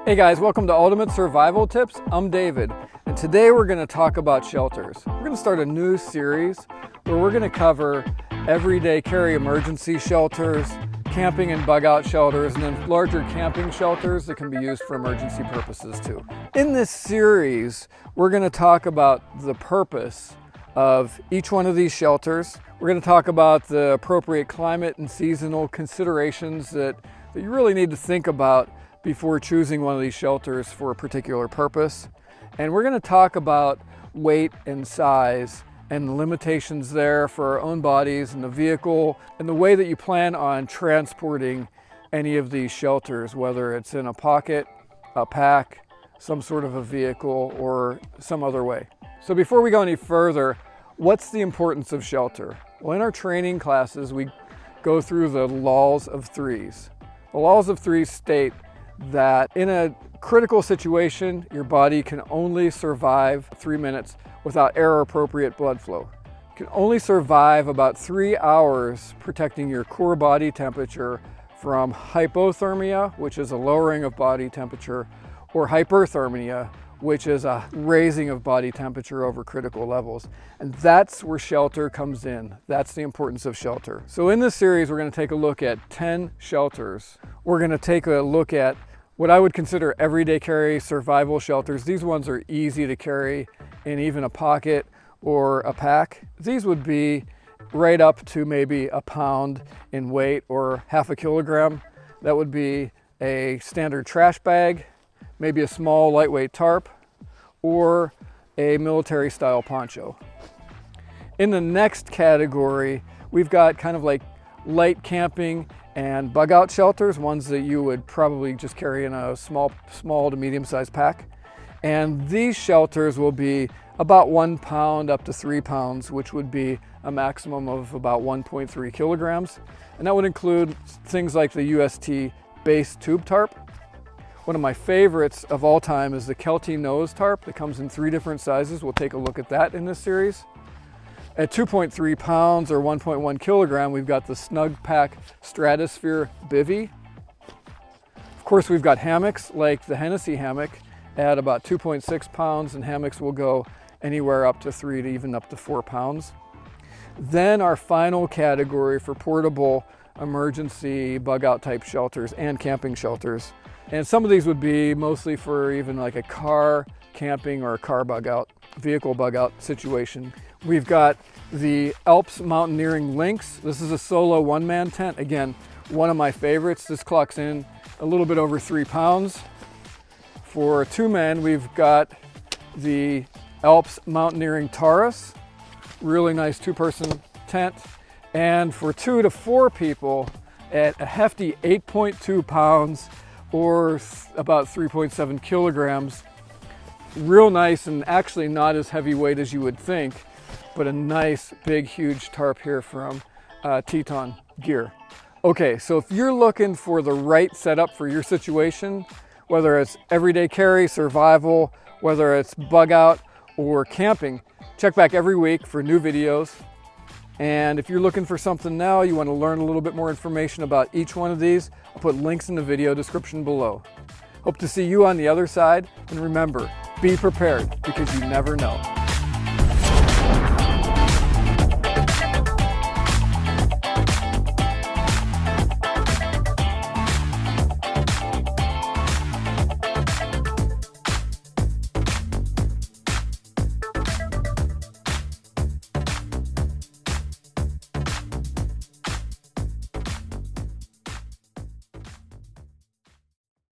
Hey guys, welcome to Ultimate Survival Tips. I'm David, and today we're going to talk about shelters. We're going to start a new series where we're going to cover everyday carry emergency shelters, camping and bug out shelters, and then larger camping shelters that can be used for emergency purposes too. In this series, we're going to talk about the purpose of each one of these shelters. We're going to talk about the appropriate climate and seasonal considerations that you really need to think about before choosing one of these shelters for a particular purpose. And we're going to talk about weight and size and the limitations there for our own bodies and the vehicle and the way that you plan on transporting any of these shelters, whether it's in a pocket, a pack, some sort of a vehicle, or some other way. So before we go any further, what's the importance of shelter? Well, in our training classes, we go through the laws of threes. The laws of threes state that in a critical situation, your body can only survive 3 minutes without air-appropriate blood flow. You can only survive about 3 hours protecting your core body temperature from hypothermia, which is a lowering of body temperature, or hyperthermia, which is a raising of body temperature over critical levels. And that's where shelter comes in. That's the importance of shelter. So in this series, we're going to take a look at 10 shelters. We're going to take a look at what I would consider everyday carry survival shelters. These ones are easy to carry in even a pocket or a pack. These would be right up to maybe a pound in weight or half a kilogram. That would be a standard trash bag, maybe a small lightweight tarp, or a military style poncho. In the next category, we've got kind of like light camping and bug out shelters, ones that you would probably just carry in a small to medium sized pack. And these shelters will be about 1 pound up to 3 pounds, which would be a maximum of about 1.3 kilograms. And that would include things like the UST base tube tarp. One of my favorites of all time is the Kelty nose tarp that comes in 3 different sizes. We'll take a look at that in this series. At 2.3 pounds or 1.1 kilogram, we've got the Snug Pack Stratosphere Bivy. Of course, we've got hammocks like the Hennessy hammock at about 2.6 pounds, and hammocks will go anywhere up to 3 to even up to 4 pounds. Then our final category for portable emergency bug out type shelters and camping shelters. And some of these would be mostly for even like a car camping or a car bug out, vehicle bug out situation. We've got the Alps Mountaineering Lynx. This is a solo one-man tent. Again, one of my favorites. This clocks in a little bit over 3 pounds. For 2 men, we've got the Alps Mountaineering Taurus. Really nice 2-person tent. And for 2 to 4 people at a hefty 8.2 pounds or about 3.7 kilograms. Real nice and actually not as heavyweight as you would think, but a nice big huge tarp here from Teton Gear. Okay, so if you're looking for the right setup for your situation, whether it's everyday carry, survival, whether it's bug out or camping, check back every week for new videos. And if you're looking for something now, you want to learn a little bit more information about each one of these, I'll put links in the video description below. Hope to see you on the other side, and remember, be prepared because you never know.